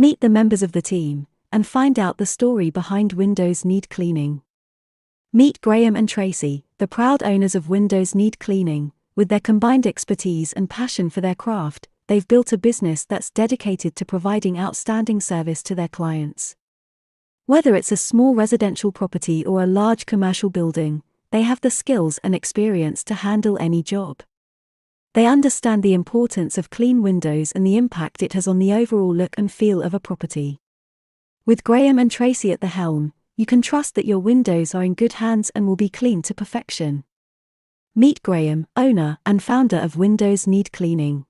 Meet the members of the team and find out the story behind Windows Need Cleaning. Meet Graham and Tracy, the proud owners of Windows Need Cleaning. With their combined expertise and passion for their craft, they've built a business that's dedicated to providing outstanding service to their clients. Whether it's a small residential property or a large commercial building, they have the skills and experience to handle any job. They understand the importance of clean windows and the impact it has on the overall look and feel of a property. With Graham and Tracy at the helm, you can trust that your windows are in good hands and will be cleaned to perfection. Meet Graham, owner and founder of Windows Need Cleaning.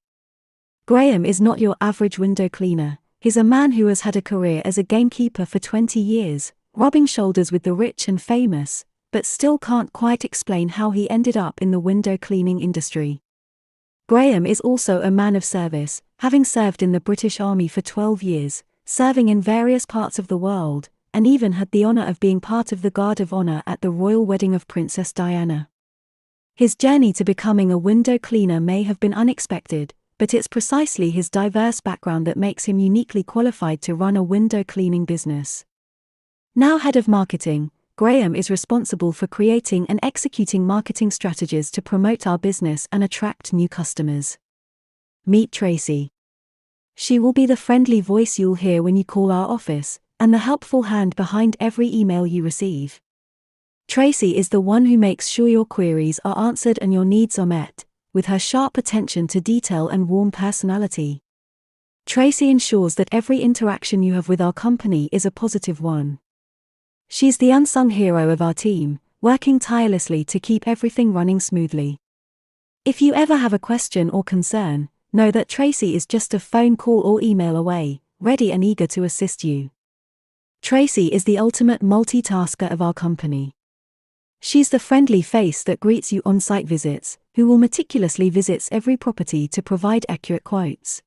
Graham is not your average window cleaner. He's a man who has had a career as a gamekeeper for 20 years, rubbing shoulders with the rich and famous, but still can't quite explain how he ended up in the window cleaning industry. Graham is also a man of service, having served in the British Army for 12 years, serving in various parts of the world, and even had the honor of being part of the Guard of Honor at the royal wedding of Princess Diana. His journey to becoming a window cleaner may have been unexpected, but it's precisely his diverse background that makes him uniquely qualified to run a window cleaning business. Now head of marketing, Graham is responsible for creating and executing marketing strategies to promote our business and attract new customers. Meet Tracy. She will be the friendly voice you'll hear when you call our office, and the helpful hand behind every email you receive. Tracy is the one who makes sure your queries are answered and your needs are met, with her sharp attention to detail and warm personality. Tracy ensures that every interaction you have with our company is a positive one. She's the unsung hero of our team, working tirelessly to keep everything running smoothly. If you ever have a question or concern, know that Tracy is just a phone call or email away, ready and eager to assist you. Tracy is the ultimate multitasker of our company. She's the friendly face that greets you on site visits, who will meticulously visit every property to provide accurate quotes.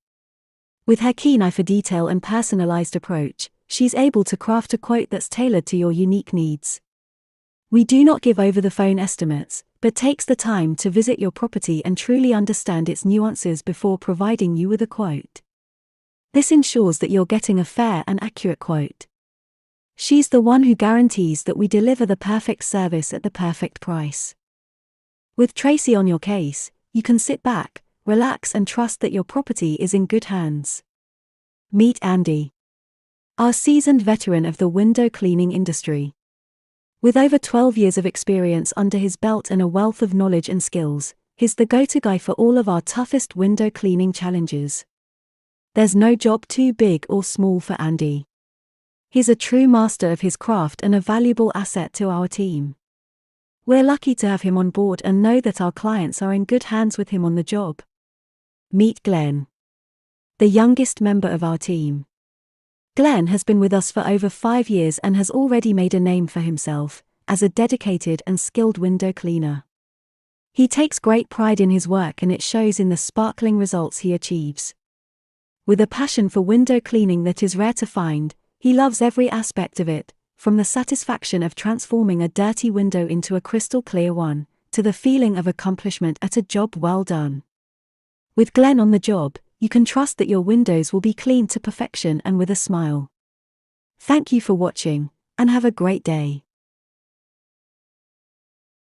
With her keen eye for detail and personalized approach, she's able to craft a quote that's tailored to your unique needs. We do not give over-the-phone estimates, but takes the time to visit your property and truly understand its nuances before providing you with a quote. This ensures that you're getting a fair and accurate quote. She's the one who guarantees that we deliver the perfect service at the perfect price. With Tracy on your case, you can sit back, relax and trust that your property is in good hands. Meet Andy. Our seasoned veteran of the window cleaning industry. With over 12 years of experience under his belt and a wealth of knowledge and skills, he's the go-to guy for all of our toughest window cleaning challenges. There's no job too big or small for Andy. He's a true master of his craft and a valuable asset to our team. We're lucky to have him on board and know that our clients are in good hands with him on the job. Meet Glenn. The youngest member of our team. Glenn has been with us for over 5 years and has already made a name for himself as a dedicated and skilled window cleaner. He takes great pride in his work and it shows in the sparkling results he achieves. With a passion for window cleaning that is rare to find, he loves every aspect of it, from the satisfaction of transforming a dirty window into a crystal clear one, to the feeling of accomplishment at a job well done. With Glenn on the job, you can trust that your windows will be cleaned to perfection and with a smile. Thank you for watching, and have a great day.